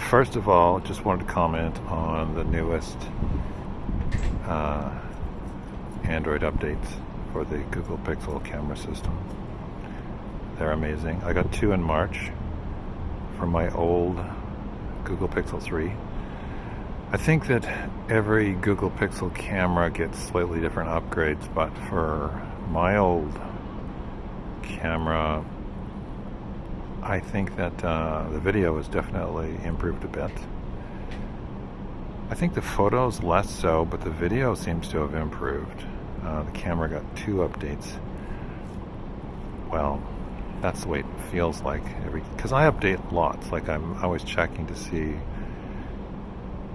First of all, just wanted to comment on the newest Android updates for the Google Pixel camera system. They're amazing. I got 2 in March from my old Google Pixel 3. I think that every Google Pixel camera gets slightly different upgrades, but for my old camera, I think that the video has definitely improved a bit. I think the photos less so, but the video seems to have improved. The camera got 2 updates. Well, that's the way it feels like because I update lots. Like I'm always checking to see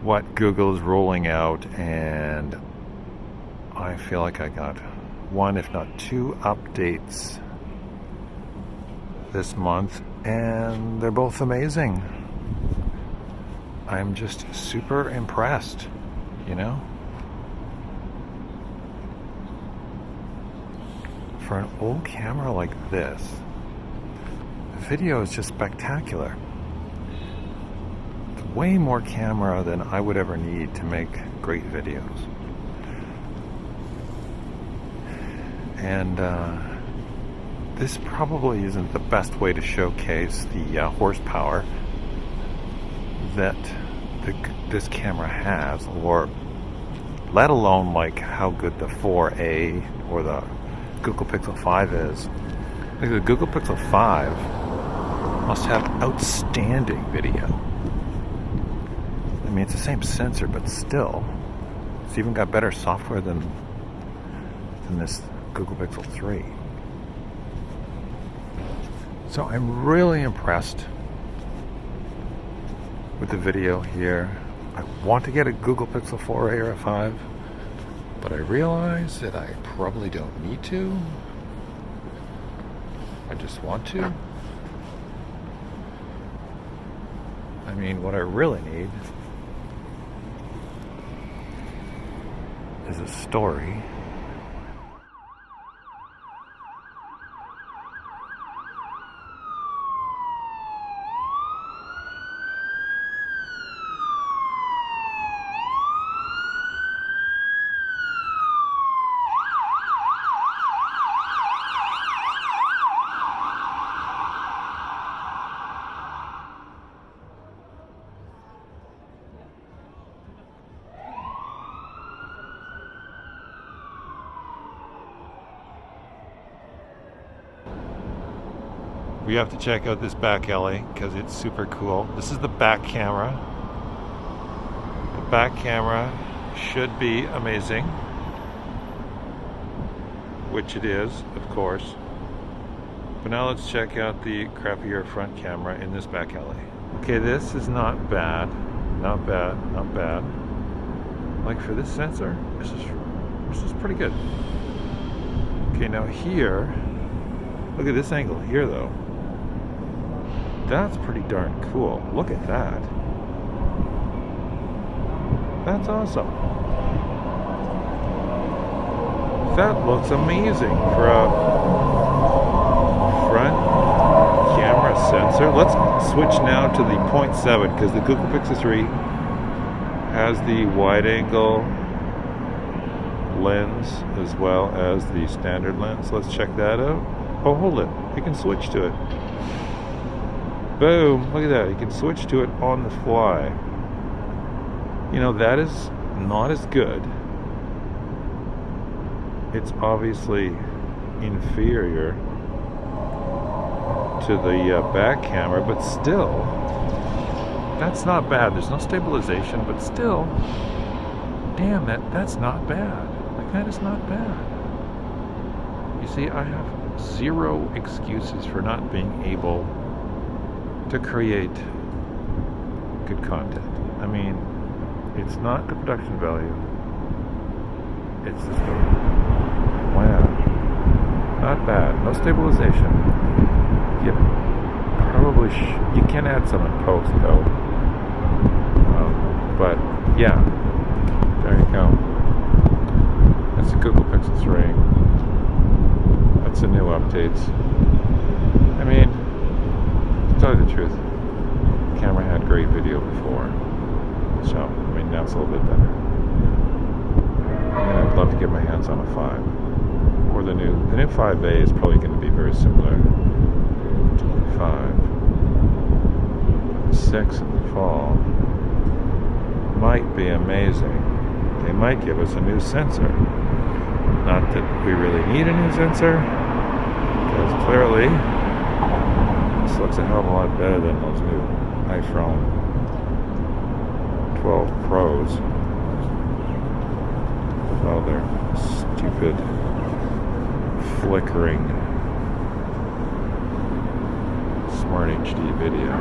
what Google is rolling out, and I feel like I got 1, if not 2 updates this month, and they're both amazing. I'm just super impressed, you know? For an old camera like this, the video is just spectacular. It's way more camera than I would ever need to make great videos. And this probably isn't the best way to showcase the horsepower that this camera has, or let alone like how good the 4A or the Google Pixel 5 is. Like the Google Pixel 5 must have outstanding video. I mean, it's the same sensor, but still, it's even got better software than this Google Pixel 3. So I'm really impressed with the video here. I want to get a Google Pixel 4a or a 5, but I realize that I probably don't need to. I just want to. I mean, what I really need is a story. We have to check out this back alley because it's super cool. This is the back camera. The back camera should be amazing, which it is, of course. But now let's check out the crappier front camera in this back alley. Okay, this is not bad. Not bad, not bad. Like for this sensor, this is pretty good. Okay, now here, look at this angle here though. That's pretty darn cool. Look at that. That's awesome. That looks amazing for a front camera sensor. Let's switch now to the 0.7 because the Google Pixel 3 has the wide angle lens as well as the standard lens. Let's check that out. Oh, hold it. You can switch to it. Boom, look at that. You can switch to it on the fly. You know, that is not as good. It's obviously inferior to the back camera, but still, that's not bad. There's no stabilization, but still, damn, that's not bad. Like, that is not bad. You see, I have 0 excuses for not being able to create good content. I mean, it's not the production value. It's just the, wow, not bad. No stabilization. You probably you can add some in post though. But yeah, there you go. That's the Google Pixel 3. That's the new updates. I mean, to tell you the truth, camera had great video before. So, I mean, now it's a little bit better. And I'd love to get my hands on a 5. Or the new 5A is probably going to be very similar to the 5. 6 in the fall might be amazing. They might give us a new sensor. Not that we really need a new sensor, because clearly this looks a hell of a lot better than those new iPhone 12 Pros. Oh, their stupid flickering Smart HD video.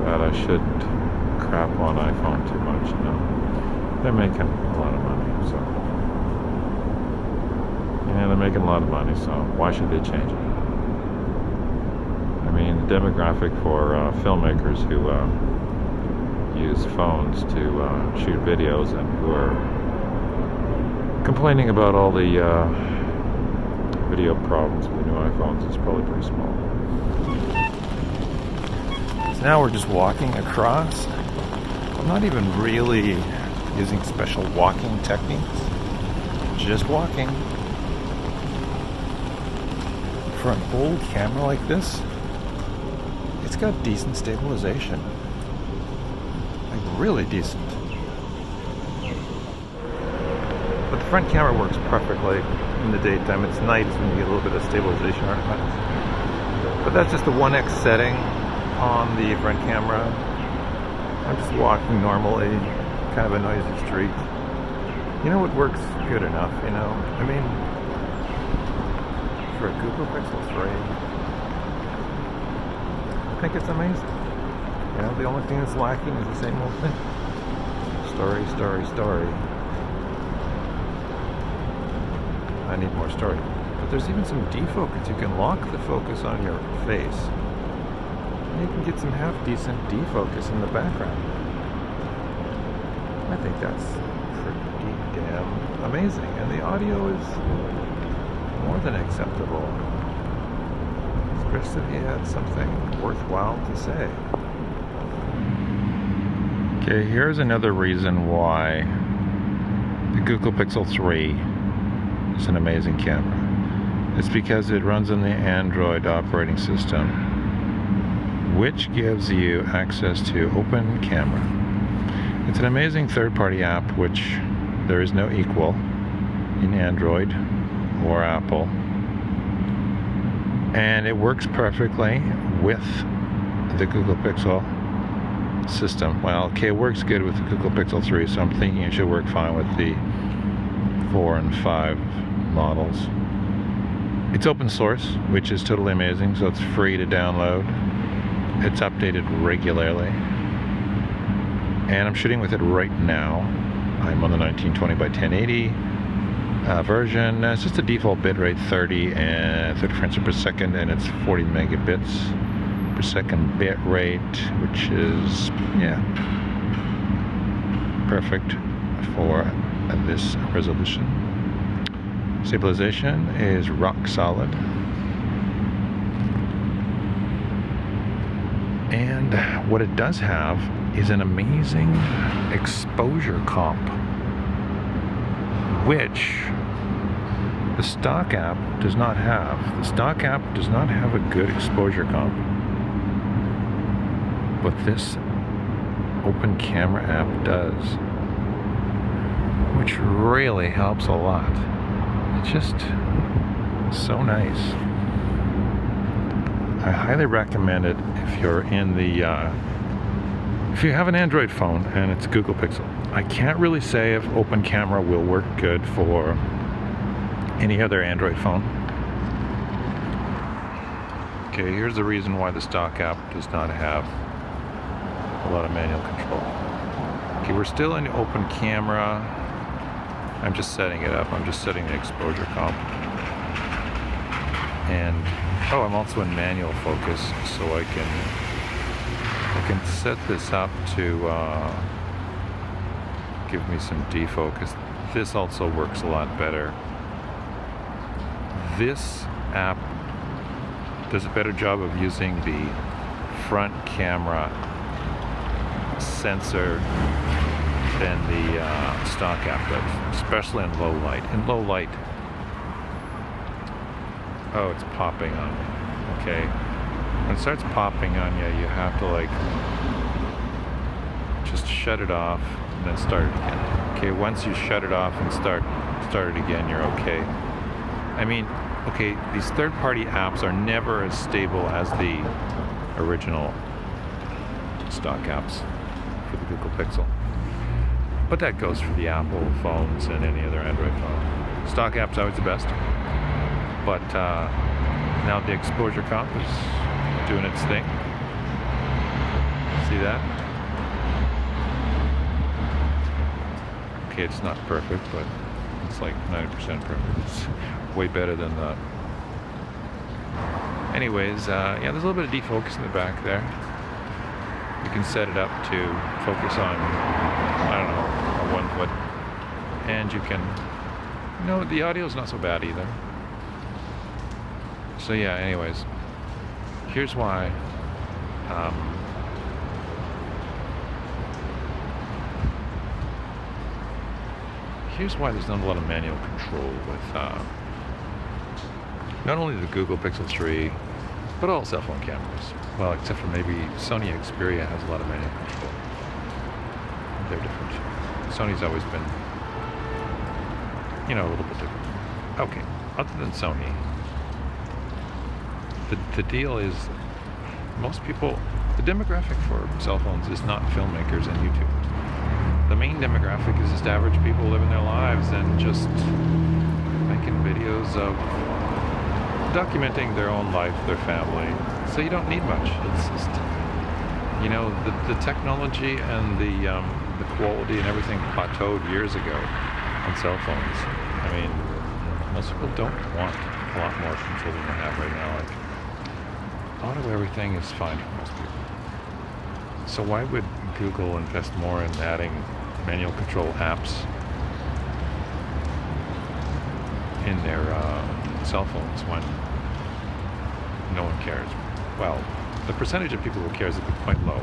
God, I shouldn't crap on iPhone too much, you know. They're making a lot of money, so. Yeah, they're making a lot of money, so why should they change it? I mean, the demographic for filmmakers who use phones to shoot videos and who are complaining about all the video problems with the new iPhones is probably pretty small. So now we're just walking across. I'm not even really using special walking techniques. Just walking. For an old camera like this, it's got decent stabilization. Like really decent. But the front camera works perfectly in the daytime. It's night is when you get a little bit of stabilization artifacts. But that's just the 1x setting on the front camera. I'm just walking normally, kind of a noisy street. You know, it works good enough, you know. I mean, for a Google Pixel 3, I think it's amazing. You know, the only thing that's lacking is the same old thing. Story, story, story. I need more story. But there's even some defocus. You can lock the focus on your face. And you can get some half-decent defocus in the background. I think that's pretty damn amazing. And the audio is more than acceptable. Especially if you had something worthwhile to say. Okay, here's another reason why the Google Pixel 3 is an amazing camera. It's because it runs on the Android operating system, which gives you access to Open Camera. It's an amazing third-party app which there is no equal in Android or Apple. And it works perfectly with the Google Pixel system. Well, okay, it works good with the Google Pixel 3, so I'm thinking it should work fine with the 4 and 5 models. It's open source, which is totally amazing, so it's free to download. It's updated regularly. And I'm shooting with it right now. I'm on the 1920 by 1080 version. It's just a default bitrate 30 frames per second, and it's 40 megabits per second bit rate, which is, yeah, perfect for this resolution. Stabilization is rock solid. And what it does have is an amazing exposure comp, which the stock app does not have. The stock app does not have a good exposure comp, but this Open Camera app does, which really helps a lot. It's just so nice. I highly recommend it if you're in the if you have an Android phone and it's Google Pixel. I can't really say if Open Camera will work good for any other Android phone. Okay, here's the reason why the stock app does not have a lot of manual control. Okay, we're still in Open Camera. I'm just setting it up. I'm just setting the exposure comp. And oh, I'm also in manual focus, so I can set this up to give me some defocus. This also works a lot better. This app does a better job of using the front camera sensor than the stock app does, especially in low light. In low light, oh, it's popping on me. Okay, when it starts popping on you, you have to like just shut it off and then start it again. Okay, once you shut it off and start it again, you're okay. I mean, okay, these third-party apps are never as stable as the original stock apps for the Google Pixel. But that goes for the Apple phones and any other Android phone. Stock apps always the best. But now the exposure comp is doing its thing. See that? Okay, it's not perfect, but it's like 90% perfect. It's way better than that. Anyways, yeah, there's a little bit of defocus in the back there. You can set it up to focus on, I don't know, 1 foot. And you can, the audio's not so bad either. So yeah, anyways, here's why there's not a lot of manual control with not only the Google Pixel 3, but all cell phone cameras. Well, except for maybe Sony Xperia has a lot of manual control. They're different. Sony's always been, a little bit different. Okay, other than Sony, the deal is most people, the demographic for cell phones is not filmmakers and YouTubers. The main demographic is just average people living their lives and just making videos of documenting their own life, their family. So you don't need much. It's just, the technology and the quality and everything plateaued years ago on cell phones. I mean, most people don't want a lot more control than they have right now. Like, auto everything is fine for most people. So why would Google invest more in adding manual control apps in their cell phones when no one cares? Well, the percentage of people who cares is quite low.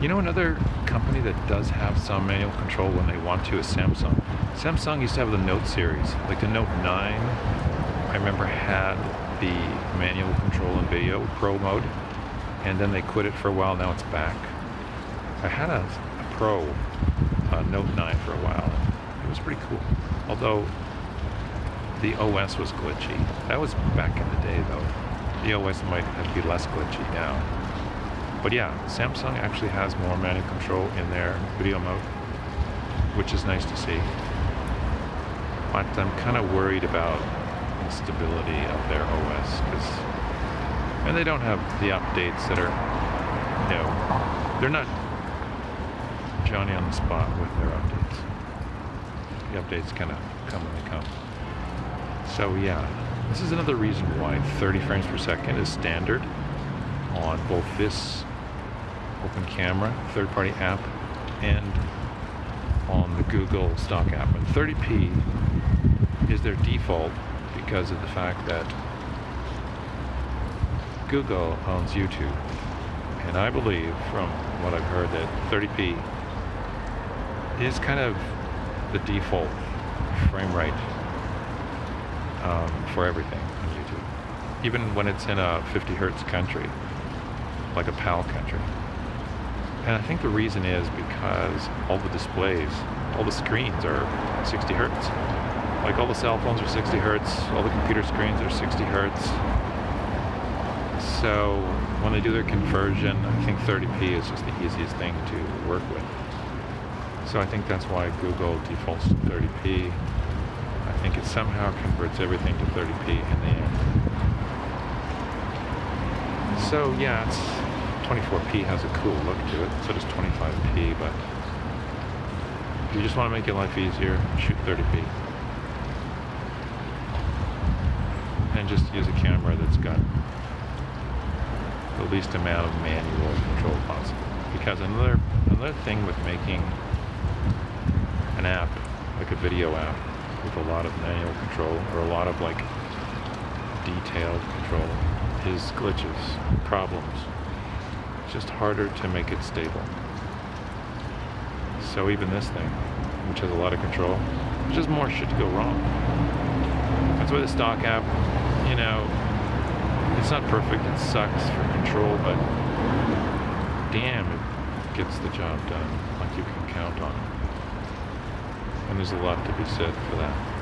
Another company that does have some manual control when they want to is Samsung. Samsung used to have the Note series, like the Note 9, I remember had the manual control and video Pro mode, and then they quit it for a while. Now it's back. I had a Pro Note 9 for a while. It was pretty cool, although the OS was glitchy. That was back in the day, though. The OS might be less glitchy now. But yeah, Samsung actually has more manual control in their video mode, which is nice to see. But I'm kind of worried about the stability of their OS, and they don't have the updates that are, they're not Johnny on the spot with their updates. The updates kind of come when they come. So yeah, this is another reason why 30 frames per second is standard on both this Open Camera third-party app and on the Google stock app. And 30p is their default because of the fact that Google owns YouTube. And I believe, from what I've heard, that 30p is kind of the default frame rate for everything on YouTube. Even when it's in a 50 hertz country, like a PAL country. And I think the reason is because all the displays, all the screens are 60 hertz. Like all the cell phones are 60 hertz, all the computer screens are 60 hertz. So when they do their conversion, I think 30p is just the easiest thing to work with. So I think that's why Google defaults to 30p. I think it somehow converts everything to 30p in the end. So yeah, 24p has a cool look to it, so does 25p, but if you just want to make your life easier, shoot 30p. And just use a camera that's got the least amount of manual control possible. Because another thing with making an app, like a video app, with a lot of manual control, or a lot of like detailed control, is glitches, problems. It's just harder to make it stable. So even this thing, which has a lot of control, there's just more shit to go wrong. That's why the stock app, you know, it's not perfect, it sucks for control, but damn, it gets the job done like you can count on it. And there's a lot to be said for that.